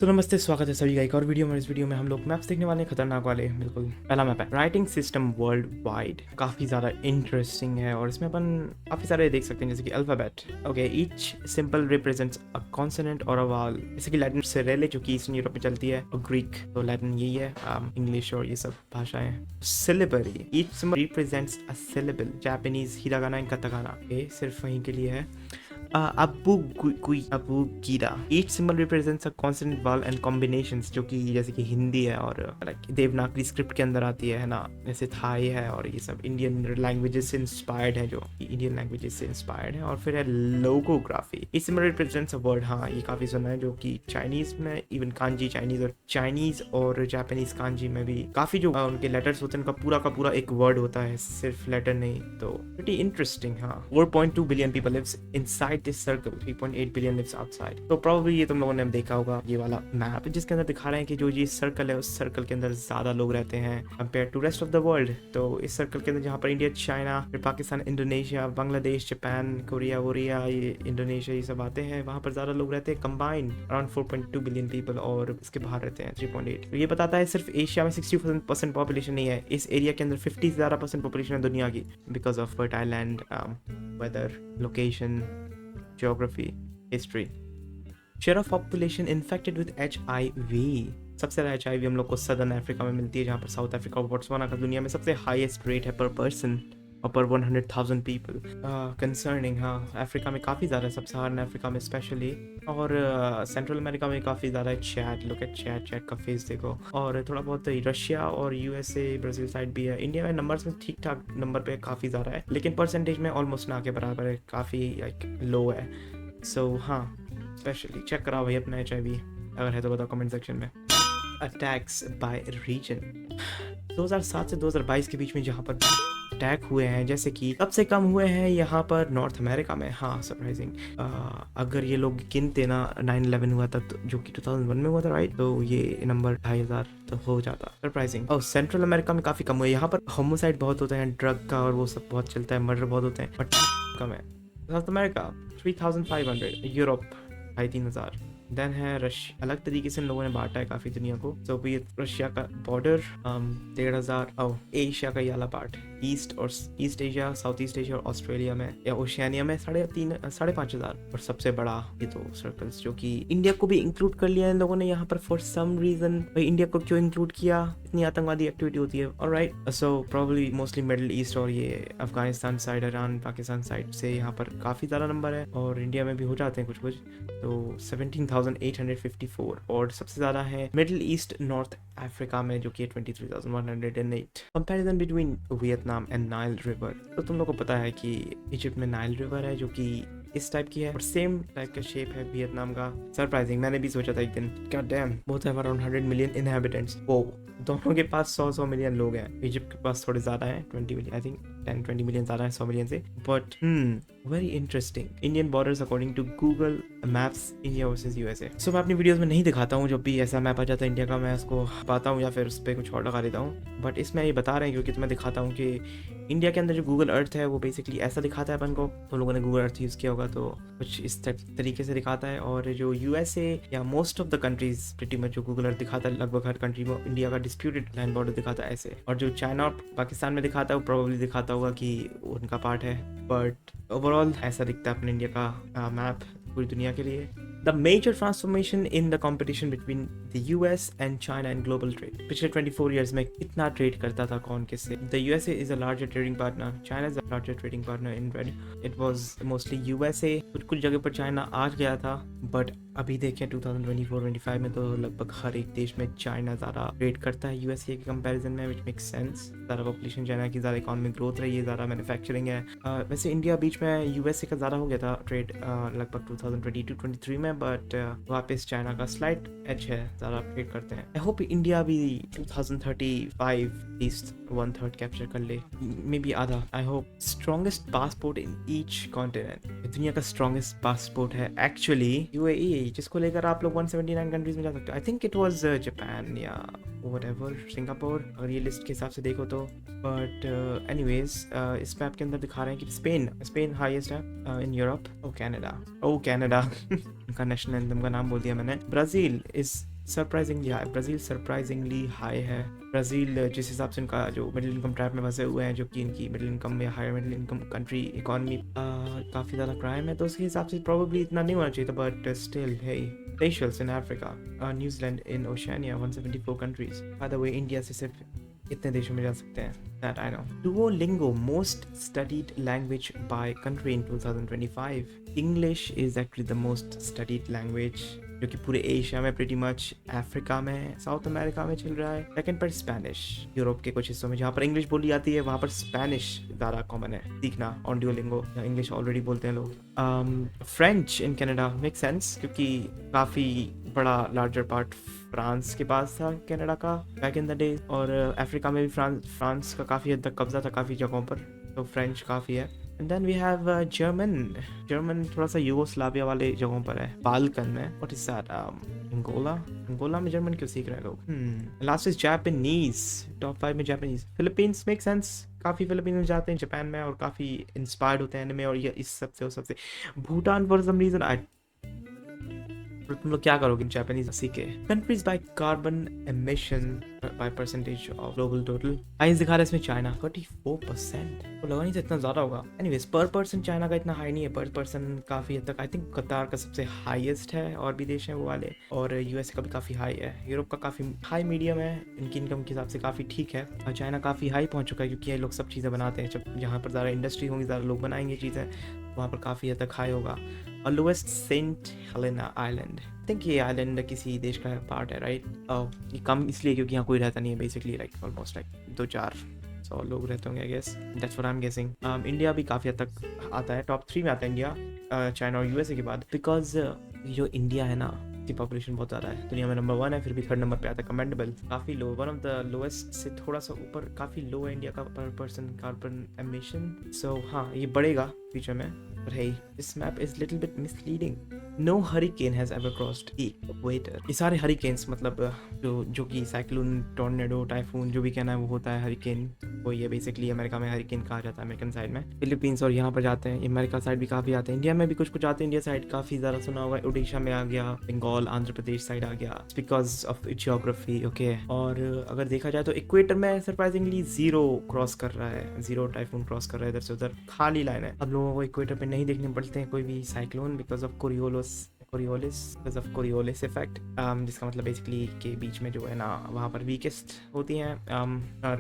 तो नमस्ते, स्वागत है सभी का एक और वीडियो में। इस वीडियो में हम लोग मैप्स देखने वाले हैं, खतरनाक वाले। बिल्कुल पहला मैप है राइटिंग सिस्टम वर्ल्ड वाइड। काफ़ी ज़्यादा इंटरेस्टिंग है और इसमें अपन काफ़ी सारे देख सकते हैं, जैसे कि alphabet. Okay, each simple represents a consonant और अ वावल। जैसे कि लैटिन से रेले जो कि ईस्टर्न यूरोप में चलती है, और ग्रीक तो लैटिन यही है, इंग्लिश और ये सब भाषाएं। Syllabary, each symbol represents a syllable. Japanese hiragana and katakana, ये सिर्फ वहीं के लिए है। अबू कीरा, each symbol represents a consonant vowel and combinations, जो कि जैसे कि हिंदी है और देवनागरी स्क्रिप्ट के अंदर आती है ना, जैसे थाई है और ये सब इंडियन लैंग्वेजेस से इंस्पायर्ड है, जो इंडियन लैंग्वेजेस से इंस्पायर्ड है। और फिर है logography, each symbol represents a word. हाँ, ये काफ़ी सुना है, जो कि चाइनीज में इवन कांजी चाइनीज और जापानीज कांजी में भी काफ़ी जो उनके लेटर्स होते हैं, उनका का पूरा एक वर्ड होता है, सिर्फ लेटर नहीं। तो प्रीटी इंटरेस्टिंग। हाँ, 4.2 billion people lives inside this circle, 3.8 billion lives outside. तो प्रोबेबली ये तुम लोगों ने देखा होगा ये वाला मैप, जिसके अंदर दिखा रहे हैं कि जो ये सर्कल है, उस सर्कल के अंदर ज्यादा लोग रहते हैं compare to rest of the world. तो इस सर्कल के अंदर जहाँ पर इंडिया, चाइना, फिर Pakistan, Indonesia, Bangladesh, Japan, Korea वोरिया, ये इंडोनेशिया, ये सब आते हैं, वहाँ पर ज्यादा लोग रहते हैं कंबाइंड अराउंड 4.2 बिलियन पीपल, और इसके बाहर रहते हैं 3.8। तो ये बताता है सिर्फ एशिया में 60% पॉपुलेशन नहीं है, इस एरिया के अंदर 50 से ज़्यादा % पॉपुलेशन है दुनिया की, because of fertile land, weather, location, geography, history. Share of population infected with HIV. सबसे ज़्यादा HIV हम लोग को सदर्न अफ्रीका में मिलती है, जहाँ पर साउथ अफ्रीका और बोट्सवाना का दुनिया में सबसे हाईएस्ट रेट है पर पर्सन और पर 100,000 पीपल। कंसर्निंग, हाँ, अफ्रीका में काफ़ी ज़्यादा, सब सहारन अफ्रीका में स्पेशली, और सेंट्रल अमेरिका में काफ़ी ज़्यादा है। चैट, लुक एट चैट का फेस देखो। और थोड़ा बहुत रशिया और USA, ब्राज़ील साइड भी है। इंडिया में नंबर्स में ठीक ठाक नंबर पे काफ़ी ज़्यादा है, लेकिन परसेंटेज में ऑलमोस्ट ना के बराबर है, काफ़ी लाइक लो है। सो हाँ, स्पेशली चेक कराओ भाई अपना HIV, अगर है तो बताओ कमेंट सेक्शन में। अटैक्स बाय रीजन, 2007 से 2022 के बीच में जहाँ पर अटैक हुए हैं, जैसे कि सबसे कम हुए हैं यहाँ पर नॉर्थ अमेरिका में। हाँ, सरप्राइजिंग। अगर ये लोग गिनते ना, 9/11 हुआ था तो, जो कि 2001 में हुआ था, राइट, तो ये नंबर 2,500 तो हो जाता। सरप्राइजिंग। और सेंट्रल अमेरिका में काफ़ी कम हुए। यहाँ पर होमोसाइड बहुत होते हैं, ड्रग का और वो सब बहुत चलता है, मर्डर बहुत होते हैं, बट कम है। South America 3,500, Europe 2,500। देन है रशिया, अलग तरीके से इन लोगों ने बांटा है काफ़ी दुनिया को। सोवियत रशिया का बॉर्डर 1,500। और एशिया का ये वाला part, east Asia, south east Asia और ऑस्ट्रेलिया में या ओशियानिया में 5,500। और सबसे बड़ा ये तो सर्कल्स, जो कि इंडिया को भी इंक्लूड कर लिया इन लोगों ने यहाँ पर फॉर सम रीजन। भाई इंडिया को क्यों इंक्लूड किया, इतनी आतंकवादी एक्टिविटी होती है। Alright, so probably mostly middle east और ये Afghanistan side, Iran, Pakistan side से यहाँ पर काफ़ी ज़्यादा नंबर है, और इंडिया में भी हो जाते हैं कुछ। तो 17,854। और सबसे ज़्यादा है मिडिल ईस्ट नॉर्थ अफ्रीका में, जो कि 23,108। Comparison between Vietnam and Nile river. तो तुम लोग को पता है कि इजिप्ट में नाइल रिवर है, जो कि इस टाइप की है और सेम टाइप का शेप है वियतनाम का। सरप्राइजिंग, मैंने भी सोचा था एक दिन, क्या dam, both have around 100 million inhabitants. वो दोनों के पास 100 मिलियन लोग हैं। इजिप्ट के पास थोड़े ज़्यादा है, 20 मिलियन, आई थिंक 10-20 मिलियन ज़्यादा है 100 मिलियन से। But very interesting. Indian borders according to Google maps, India versus USA। So मैं अपनी वीडियोस में नहीं दिखाता हूँ, जब भी ऐसा मैप आ जाता है इंडिया का, मैं उसको पाता हूँ या फिर उस पर कुछ और लगा देता हूँ। बट इसमें ये बता रहे हैं क्योंकि तुम्हें दिखाता हूँ कि इंडिया के अंदर जो गूगल अर्थ है वो बेसिकली ऐसा दिखाता है अपन को। तो लोगों ने गूगल अर्थ यूज़ किया होगा तो कुछ इस तरीके से दिखाता है। और जो USA या most of the countries pretty much जो गूगल अर्थ दिखाता है, लगभग हर कंट्री में इंडिया का डिस्प्यूटेड लैंड बॉर्डर दिखाता है ऐसे। और जो चाइना और पाकिस्तान में दिखाता है वो प्रोबेबली दिखाता होगा कि उनका पार्ट है, बट ओवरऑल ऐसा दिखता है अपने इंडिया का मैप पूरी दुनिया के लिए। The major transformation in the competition between the US and China in global trade. पिछले 24 years में कितना ट्रेड करता था कौन किससे? The USA is a larger trading partner. China is a larger trading partner in trade. It was mostly USA. कुछ जगह पर चाइना आ गया था, बट अभी देखें 2024-25 में तो लगभग हर एक देश में चाइना ज़्यादा ट्रेड करता है USA के कंपैरिजन में, which makes sense. ज़्यादा पॉपुलेशन चाइना की, ज़्यादा इकोनॉमिक ग्रोथ रही है, ज़्यादा मैन्युफैक्चरिंग है। वैसे इंडिया बीच में USA का ज़्यादा हो गया था ट्रेड लगभग 2022-23 में, बट वापस चाइना का स्लाइट एज है, ज़्यादा ट्रेड करते हैं। आई होप इंडिया भी 2035 ईस्ट 1/3 कैप्चर कर ले, मे बी आधा। I hope. Strongest passport in each continent, दुनिया का स्ट्रॉन्गेस्ट पासपोर्ट है एक्चुअली UAE, जिसको लेकर आप लोग 179 कंट्रीज में जा सकते हो। I think it was Japan या व्हाटएवर, सिंगापुर, अगर ये लिस्ट के हिसाब से देखो तो। बट एनीवेज, इस मैप के अंदर दिखा रहे हैं कि स्पेन हाईएस्ट है इन यूरोप। ओ कनाडा उनका नेशनल एंथम का नाम बोल दिया मैंने। Brazil is surprisingly high, Brazil surprisingly high है। ब्राज़ील जिस हिसाब से इनका जो मिडिल इनकम ट्रैप में फंसे हुए हैं, जो कि इनकी मिडिल इनकम या higher middle income country economy काफ़ी ज़्यादा क्राइम है, तो उसके हिसाब से प्रॉब्ली इतना नहीं होना चाहिए था, बट स्टिल है। Seychelles in Africa, New Zealand in Oceania, 174 countries. By the way, India से सिर्फ इतने देशों में जा सकते हैं. That I know. Duolingo, most studied language by country in 2025. English is actually the most studied language, जो कि पूरे एशिया में प्रीटी मच, अफ्रीका में, साउथ अमेरिका में चल रहा है. सेकंड पर स्पेनिश, यूरोप के कुछ हिस्सों में जहाँ पर इंग्लिश बोली जाती है वहाँ पर स्पेनिश ज़्यादा कॉमन है सीखना ऑन ड्यूलिंगो. इंग्लिश ऑलरेडी बोलते हैं लोग. French in Canada make sense, क्योंकि काफ़ी बड़ा लार्जर पार्ट फ्रांस के पास था कनाडा का बैक इन द डे, और अफ्रीका में भी फ्रांस का काफ़ी हद तक कब्जा था काफ़ी जगहों पर, तो फ्रेंच काफ़ी है. And then we have German थोड़ा सा यूगोस्लाविया वाले जगहों पर है, बाल्कन में. What is that? अंगोला में जर्मन क्यों सीख रहे हैं लोग? लास्ट इज जापानीज, टॉप 5 में जापानीज. फिलीपींस मेक सेंस, काफ़ी फिलीपींस में जाते हैं जापान में और काफ़ी इंस्पायर्ड होते हैं एनिमे और ये इस सबसे. भूटान फॉर सम रीजन तुम लोग क्या करोगे जापानीज सीख के. Countries by carbon emission by percentage of global total. Highest दिखा रहा है इसमें चाइना 34%. तो लगा नहीं था इतना ज़्यादा होगा. एनीवेज पर पर्सन चाइना का इतना हाई नहीं है, पर पर्सन काफ़ी हद तक आई थिंक कतार का सबसे हाईएस्ट है, और भी देश हैं वो वाले, और यूएस का भी काफ़ी हाई है. यूरोप का काफ़ी हाई मीडियम है, इनकी इनकम के हिसाब से काफ़ी ठीक है. और चाइना काफ़ी हाई पहुँच चुका है, क्योंकि ये लोग सब चीज़ें बनाते हैं. जब जहाँ पर ज़्यादा इंडस्ट्री होंगी, ज़्यादा लोग बनाएंगे चीज़ें, वहाँ पर काफ़ी हद तक हाई होगा. और lowest Saint Helena island. I think ये आइलैंड किसी देश का पार्ट है, राइट? ये कम इसलिए क्योंकि यहाँ कोई रहता नहीं है बेसिकली, लाइक ऑलमोस्ट लाइक 200-400 लोग रहते होंगे I guess. That's what I am guessing. India भी काफ़ी हद तक आता है, टॉप 3 में आता है इंडिया, चाइना और यूएसए के बाद. बिकॉज जो इंडिया है ना, की पॉपुलेशन बहुत ज़्यादा है, दुनिया में नंबर 1 है, फिर भी 3rd नंबर पे आता है. कमेंडेबल. काफ़ी लो, वन ऑफ द लोएस्ट से थोड़ा सा ऊपर, काफ़ी लो है इंडिया का पर पर्सन कार्बन एमिशन. सो हाँ, ये बढ़ेगा फ्यूचर में. But hey, this map is little bit misleading. No hurricane has ever crossed the equator. ये सारे हरिकेन्स मतलब जो कि साइक्लोन, टॉर्नेडो, टाइफून, जो भी कहना है वो होता है हरिकेन. वो ये बेसिकली अमेरिका में हरिकेन कहा जाता है, अमेरिकन साइड में. फिलीपींस और यहाँ पर जाते हैं, अमेरिका साइड भी काफ़ी आते हैं, इंडिया में भी कुछ आते हैं. इंडिया साइड काफ़ी ज़्यादा सुना होगा, उड़ीसा में आ गया, बंगाल, आंध्र प्रदेश साइड आ गया, बिकॉज ऑफ जियोग्राफी. ओके. और अगर देखा जाए तो इक्वेटर में सरप्राइजिंगली 0 क्रॉस कर रहा है, 0 टाइफून क्रॉस कर रहा है. इधर से उधर खाली लाइन है. अब लोगों को इक्वेटर पे नहीं देखने पड़ते हैं कोई भी cyclone because of Coriolis effect, जिसका मतलब बेसिकली के बीच में जो है ना, वहाँ पर वीकेस्ट होती हैं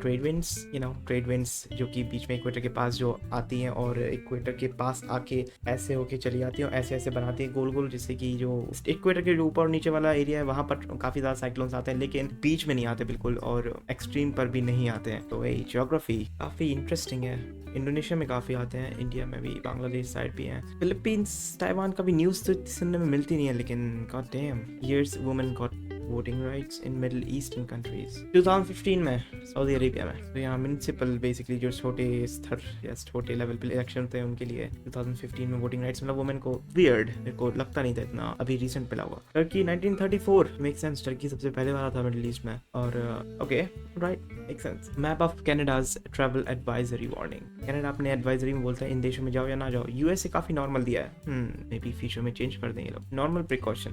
ट्रेड विंड्स, जो कि बीच में इक्वेटर के पास जो आती हैं और इक्वेटर के पास आके ऐसे होके चली जाती हैं और ऐसे बनाती हैं गोल, जिससे कि जो इक्वेटर के ऊपर और नीचे वाला एरिया है वहाँ पर काफ़ी ज़्यादा साइक्लोन्स आते हैं, लेकिन बीच में नहीं आते बिल्कुल, और एक्सट्रीम पर भी नहीं आते हैं. तो यही जियोग्राफी काफ़ी इंटरेस्टिंग है. इंडोनेशिया में काफ़ी आते हैं, इंडिया में भी, बांग्लादेश साइड भी हैं. फिलीपींस, ताइवान का भी न्यूज़ तो सुनने में मिलती नहीं है, लेकिन God damn, years women got voting rights in Middle Eastern countries. 2015 में सऊदी अरेबिया में, तो यहाँ म्यूनिसिपल बेसिकली जो छोटे स्तर या छोटे लेवल पे इलेक्शन होते हैं उनके लिए 2015 में वोटिंग राइट्स मतलब वुमेन को. वियर्ड, मेरे को लगता नहीं था इतना अभी रिसेंट पे हुआ. टर्की 1934 मेक सेंस, टर्की सबसे पहले वाला था मिडिल ईस्ट में. और okay right, make sense. Map of Canada's travel advisory warning. Canada अपने एडवाइजरी में बोलता है इन देशों में जाओ या ना जाओ. यूएस से काफी नॉर्मल दिया है, मे बी फ्यूचर में चेंज कर देंगे लोग. Normal precaution.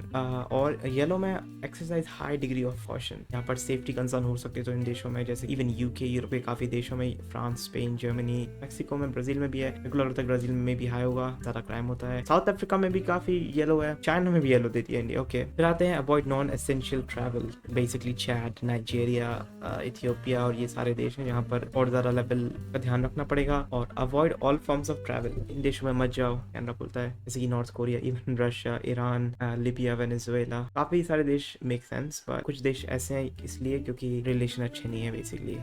और येलो में exercise high degree of caution. यहाँ पर सेफ्टी कंसर्न हो सकते हैं तो इन देशों में, जैसे इवन यूके, यूरोप के काफी देशों में, फ्रांस, स्पेन, जर्मनी, मेक्सिको में, ब्राजील में भी है. मेरे को लगता है ब्राजील में भी हाई होगा, ज्यादा क्राइम होता है. साउथ अफ्रीका में भी काफी येलो है, चाइना में भी येलो देती है इंडिया. ओके, फिर आते हैं avoid non essential travel. Basically Chad, Nigeria, Ethiopia और ये सारे देश हैं जहाँ पर और ज्यादा लेवल का ध्यान रखना पड़ेगा. और avoid all forms of travel. इन देशों में मत जाओ, कैनडा बोलता है, जैसे कि North Korea, even Russia, Iran, Libya, Venezuela. काफी सारे देश मेक सेंस, पर कुछ देश ऐसे हैं इसलिए क्योंकि रिलेशन अच्छे नहीं है बेसिकली.